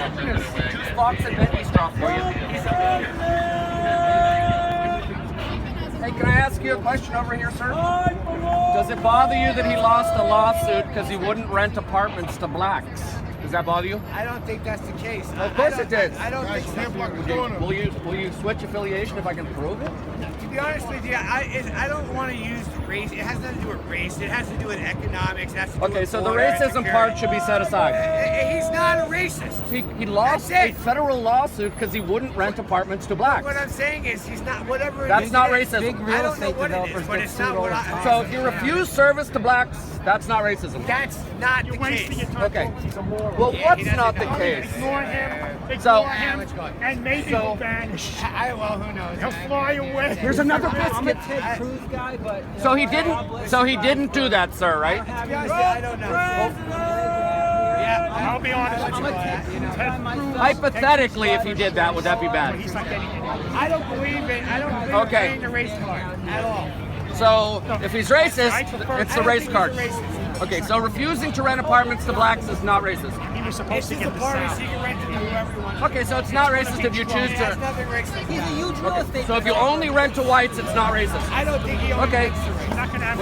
Fox and Bentley straw for you. Hey, can I ask you a question over here, sir? Does it bother you that he lost a lawsuit because he wouldn't rent apartments to blacks? Does that bother you? I don't think that's the case. Of course it did. I don't think so. Will you switch affiliation if I can prove it? To be honest with you, I don't want to use race. It has nothing to do with race. It has to do with economics. It has to do Okay, with so the border racism security. part should be set aside. He's not a racist. He lost That's a it. federal lawsuit because he wouldn't rent apartments to blacks. What I'm saying is, he's not whatever. That's not it is. racism. I don't know what it is, but it's not what I. So if you refuse service to blacks, that's not racism. That's not the case. Okay. Well, what's not the case? Ignore him. So- Ignore him. And maybe he'll vanish. Well, who knows? He'll fly away. Here's another I'm a biscuit. Ted Cruz guy, but So he didn't. So he didn't do that, sir, right? To be honest, I don't know. Yeah, I'll be honest with I'm you. a Ted Cruz guy myself. Hypothetically, if he did that, would that be bad? He's not getting it. I don't believe it. I don't believe Okay. in the race card at all. So if he's racist, it's I a don't race think card. he's a racist. Okay, so refusing to rent apartments to blacks is not racist. He was supposed It's to his get the apartment. South. He can rent it to whoever he wants. Okay, so it's not racist if you choose He has to. nothing racist. He's a huge real estate. So if you only rent to whites, it's not racist. I don't think he owns Okay. He's not going to have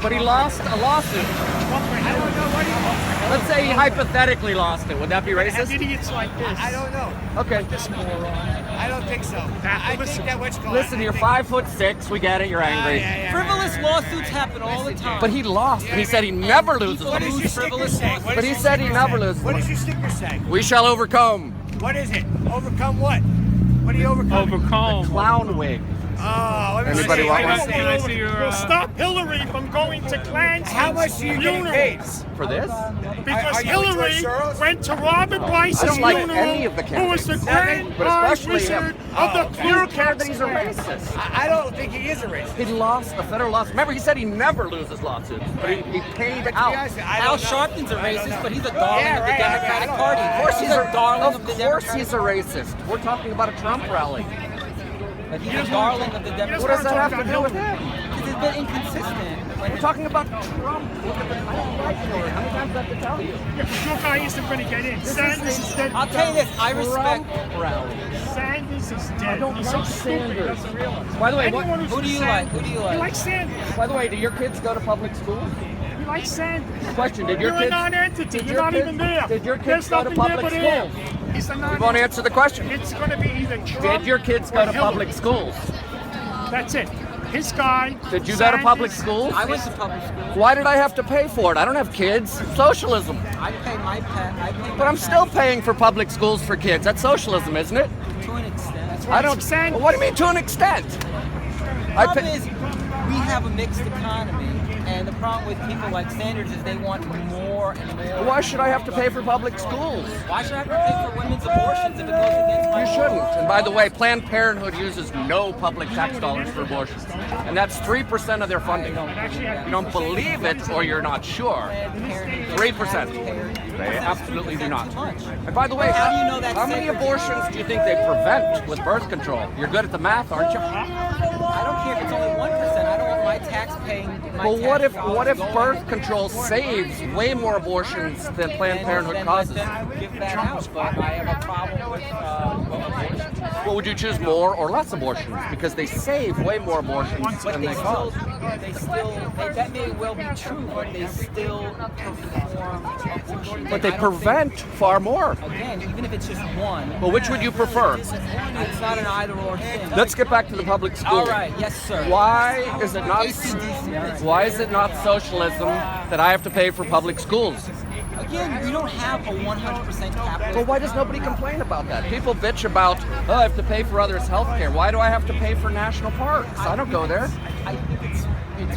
But he lost a lawsuit. I don't know what he wants. Let's say he hypothetically lost it. Would that be Have racist? idiots like this. I don't know. Okay. This moron. I don't think so. I think that what's called. Listen, you're 5'6". We get it. You're angry. Frivolous lawsuits happen all the time. But he lost, and he said he never loses People What them. does your sticker frivolous say? laws. What But does he your said he sticker never say? loses What them. does your sticker say? We shall overcome. What is it? Overcome what? What do you overcome? Overcome. Clown wig. Oh, let me Anybody see. want Let me one? see. Let's see. Will stop Hillary from going to Klansmen's How much do you get paid? funerals. For this? Because Are you Hillary enjoying Soros? went to Robert Weiss's I don't like funeral, any of the who was the candidates. grand But especially him. wizard of the You Ku don't care Klux that he's a Klan. racist. I don't think he is a racist. He lost a federal lawsuit. Remember, he said he never loses lawsuits, but he paid But to be out. honest, I Al don't know. Sharpton's a I don't racist, know. but he's a darling Yeah, of the right, Democratic I Party. don't know. Of course he's a darling of the Of course Democratic he's a racist. We're talking about a Trump rally. But he's a darling of the Democratic What does that have to do with him? Because it's been inconsistent. We're talking about Trump. Look at the, I don't like Hillary. How many times do I have to tell you? Yeah, but your guy isn't going to get in. Sanders is dead. I'll tell you this, I respect. Trump rally. Sanders is dead. I don't He's like so stupid, he Sanders. doesn't realize. By the way, Anyone Who do you like? Who do you He like? likes Sanders. By the way, do your kids go to public school? He likes Sanders. Question: Did your You're kids? a non-entity. did You're your not kids- even there. Did your kids There's go to nothing there public but air. schools? He's a You non-entity. won't answer the question. It's going to be either Trump Did your kids or go to Hillary. public schools? That's it. His guy. Did you go to public Sanders, schools? I went to public school. Why did I have to pay for it? I don't have kids. Socialism. I pay my pet. I pay my But I'm still taxes paying for public schools for kids. That's socialism, isn't it? to an extent. I don't. Sanders. What do you mean to an extent? I problem pay. is, we have a mixed economy, and the problem with people like Sanders is they want more and more. Why should I have to pay for public schools? Why should I have to pay for women's abortions if it goes against my You law? shouldn't. And by the way, Planned Parenthood uses no public tax dollars for abortions. And that's 3% of their funding. You don't believe it or you're not sure. 3%. They absolutely do not. And by the way, How do you know that's how many safe? abortions do you think they prevent with birth control? You're good at the math, aren't you? I don't care if it's only 1%. I don't want my tax paying. But what if birth control saves way more abortions than Planned Parenthood causes? Give that out, but I have a problem with abortions. Well, would you choose more or less abortions? Because they save way more abortions But than they they still, cause. that may well be true, but they still perform abortion. But they I don't prevent far more. think- Again, even if it's just one, Well, which would you prefer? it's not an either or thing. Let's get back to the public school. All right, yes, sir. Why is it not? AC/DC, all right. Why is it not socialism that I have to pay for public schools? Again, we don't have a 100% capitalist. Well, why does nobody complain about that? People bitch about, oh, I have to pay for others' health care. Why do I have to pay for national parks? I don't go there. I think it's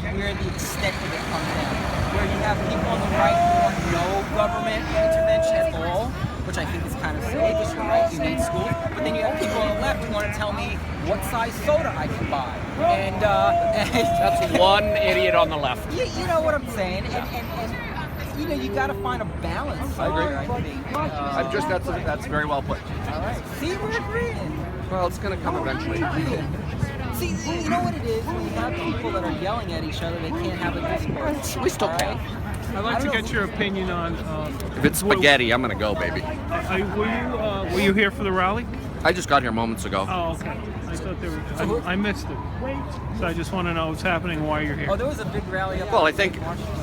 where the extent of it comes down. Where you have people on the right who want no government intervention at all, which I think is kind of silly because you're right, you need schools. But then you have people on the left who want to tell me what size soda I can buy. And That's one idiot on the left. you know what I'm saying? And you know, you got to find a balance. I agree. somewhere, I think. That's very well put. All right. See, we're agreeing. Well, it's going to come eventually. See, you know what it is? When you have people that are yelling at each other, they can't have a discourse. We still all can. I'd like to get your opinion on. If it's spaghetti, I'm gonna go, baby. Were you here for the rally? I just got here moments ago. Oh, okay. I thought there were. I missed it. So I just want to know what's happening, why you're here. Oh, there was a big rally up. Well, I think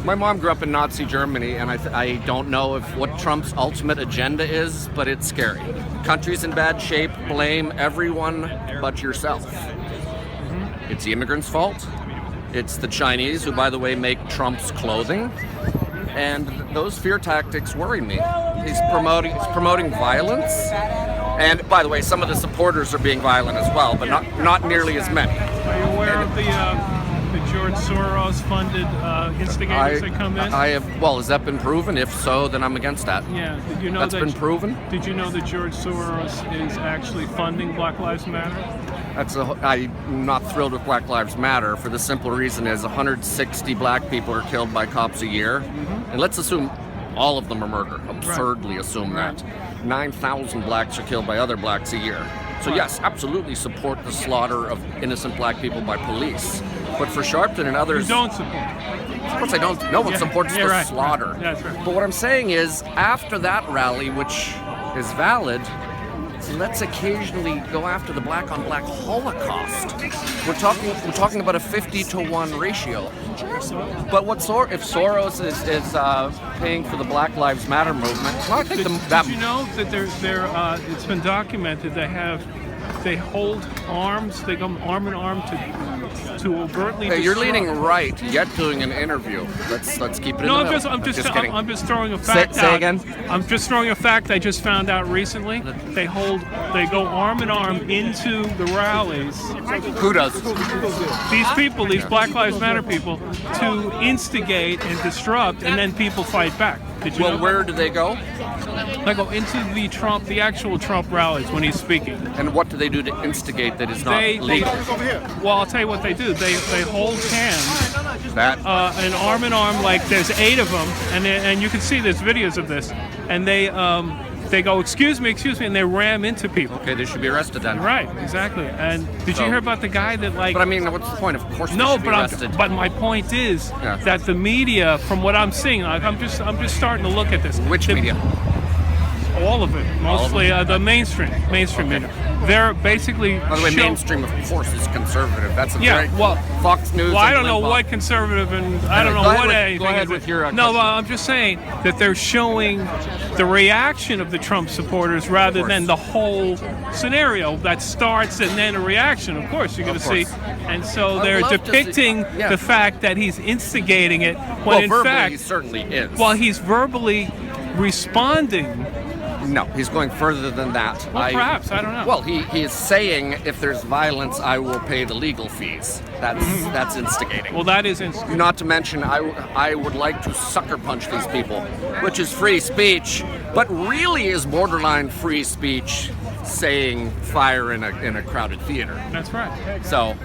my mom grew up in Nazi Germany, and I don't know what Trump's ultimate agenda is, but it's scary. Country's in bad shape. Blame everyone but yourself. It's the immigrants' fault. It's the Chinese, who, by the way, make Trump's clothing. And those fear tactics worry me. He's promoting violence. And by the way, some of the supporters are being violent as well, but not nearly as many. Are you aware of the George Soros-funded instigators that come in? I have. Well, has that been proven? If so, then I'm against that. Yeah. Did you know That's been proven. Did you know that George Soros is actually funding Black Lives Matter? I'm not thrilled with Black Lives Matter for the simple reason is 160 black people are killed by cops a year, and let's assume all of them are murder. Absurdly assume that. 9,000 blacks are killed by other blacks a year. So yes, absolutely support the slaughter of innocent black people by police. But for Sharpton and others, You don't support. of course I don't. No one supports the right, slaughter. right. That's right. But what I'm saying is, after that rally, which is valid, let's occasionally go after the black-on-black Holocaust. We're talking about a 50-to-1 ratio. But if Soros is paying for the Black Lives Matter movement, well, I think Did you know that it's been documented they hold arms, they go arm in arm to overtly. Hey, you're disrupt. leaning right, yet doing an interview. Let's keep it in No, the middle. I'm just kidding. I'm just throwing a fact Say out. again? I'm just throwing a fact I just found out recently. They go arm in arm into the rallies. Who does? These people, these Black Lives Matter people, to instigate and disrupt, and then people fight back. Did you Well, know? where do they go? They go into the actual Trump rallies when he's speaking. And what do they do to instigate that is not They legal? well, I'll tell you what they do. They hold hands, That and arm in arm, like there's 8 of them, and you can see there's videos of this, and they go, excuse me, and they ram into people. okay, they should be arrested then. Right, exactly. And did So- you hear about the guy that like? But I mean, what's the point? Of course, they No, should be arrested. but my point is Yeah. that the media, from what I'm seeing, like I'm just starting to look at this. Which media? All of it, mostly the mainstream media. They're basically. By the way, show- mainstream, of course, is conservative. That's a Yeah, very well, Fox News. Well, I and don't know Limbaugh. what conservative and I don't know Go ahead what with- anything go ahead is. with your, no, question. I'm just saying that they're showing the reaction of the Trump supporters rather course. than the whole scenario that starts and then a reaction. Of course, you're going to see, course. and so I'd they're love to see- depicting yeah. the fact that he's instigating it when Well, in verbally, fact, he certainly is. well, he's verbally responding. No, he's going further than that. Well, perhaps, I don't know. Well, he is saying if there's violence, I will pay the legal fees. That's instigating. Well, that is instigating. Not to mention, I would like to sucker punch these people, which is free speech, but really is borderline free speech saying fire in a crowded theater. That's right. So,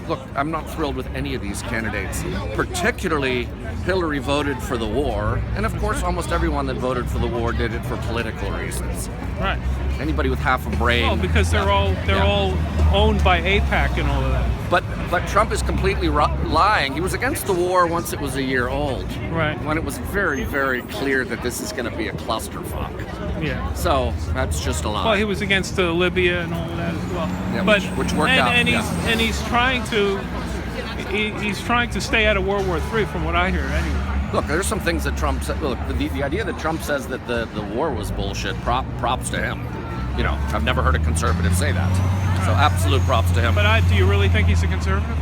look, I'm not thrilled with any of these candidates. Particularly, Hillary voted for the war, and of course, almost everyone that voted for the war did it for political reasons. Right. Anybody with half a brain. Well, because they're Yeah. all owned by AIPAC and all of that. But Trump is completely lying. He was against the war once it was a year old. Right. When it was very, very clear that this is going to be a clusterfuck. Yeah. So that's just a lie. Well, he was against Libya and all of that as well. Yeah, but which worked out, And yeah. he's trying to he's trying to stay out of World War III, from what I hear. Anyway. Look, there's some things that Trump said. Look, the idea that Trump says that the war was bullshit. Props to him. You know, I've never heard a conservative say that. So absolute props to him. But do you really think he's a conservative?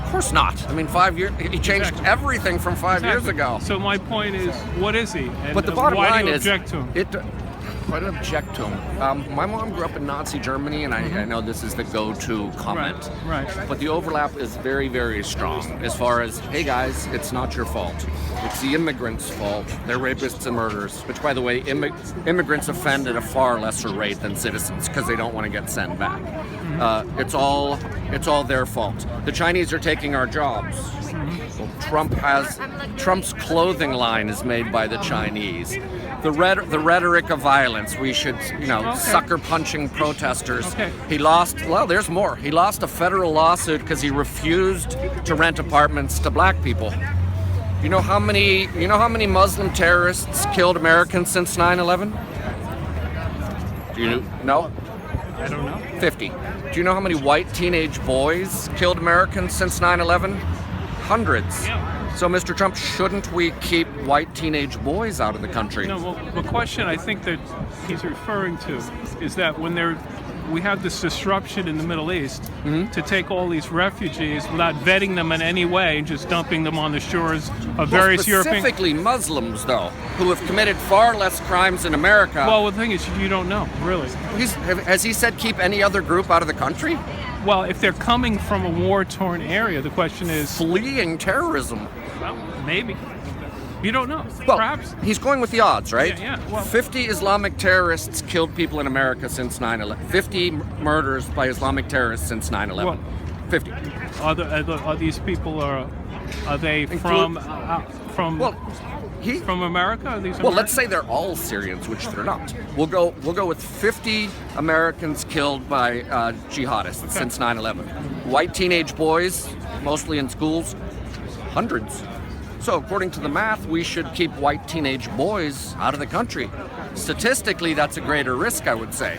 Of course not. I mean, 5 years. He changed Exactly. everything from 5 years Exactly. ago. So my point is, what is he? And But the bottom why line do you is, object to him? I don't object to him. My mom grew up in Nazi Germany, and I know this is the go-to comment. Right. But the overlap is very, very strong as far as, hey guys, it's not your fault. It's the immigrants' fault. They're rapists and murderers. Which, by the way, immigrants offend at a far lesser rate than citizens because they don't want to get sent back. It's all their fault. The Chinese are taking our jobs. Well, Trump's clothing line is made by the Chinese. The rhetoric of violence. We should, sucker punching protesters. Okay. He lost. Well, there's more. He lost a federal lawsuit because he refused to rent apartments to black people. You know how many Muslim terrorists killed Americans since 9/11? Do you know? I don't know. 50. Do you know how many white teenage boys killed Americans since 9/11? Hundreds. Yeah. So, Mr. Trump, shouldn't we keep white teenage boys out of the country? No, well, the question I think that he's referring to is that when we have this disruption in the Middle East to take all these refugees without vetting them in any way and just dumping them on the shores of various European. Specifically Muslims, though, who have committed far less crimes in America. Well, the thing is, you don't know, really. Has he said keep any other group out of the country? Well, if they're coming from a war-torn area, the question is, Fleeing terrorism. well, maybe. You don't know. Well, Perhaps. he's going with the odds, right? Yeah, yeah, well- 50 Islamic terrorists killed people in America since 9/11. 50 murders by Islamic terrorists since 9/11. Well- 50. Are these people are they from Well, he. from America? Are these Well, Americans? let's say they're all Syrians, which they're not. We'll go with 50 Americans killed by jihadists since 9/11. White teenage boys, mostly in schools, hundreds. So according to the math, we should keep white teenage boys out of the country. Statistically, that's a greater risk, I would say.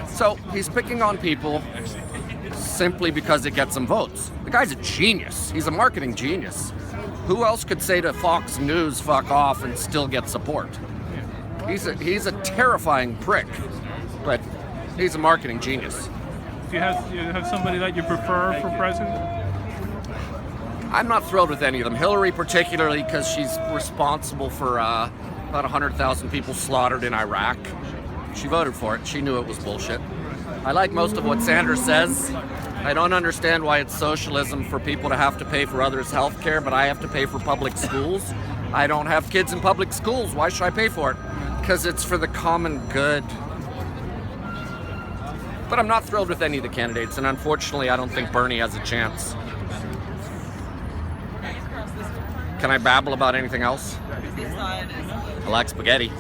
So he's picking on people simply because it gets some votes. The guy's a genius. He's a marketing genius. Who else could say to Fox News, fuck off, and still get support? He's a terrifying prick, but he's a marketing genius. Do you have somebody that you prefer for president? I'm not thrilled with any of them. Hillary particularly because she's responsible for about 100,000 people slaughtered in Iraq. She voted for it. She knew it was bullshit. I like most of what Sanders says. I don't understand why it's socialism for people to have to pay for others' health care, but I have to pay for public schools. I don't have kids in public schools. Why should I pay for it? Because it's for the common good. But I'm not thrilled with any of the candidates, and unfortunately, I don't think Bernie has a chance. Can I babble about anything else? I like spaghetti.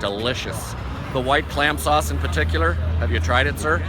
Delicious. The white clam sauce in particular. Have you tried it, sir?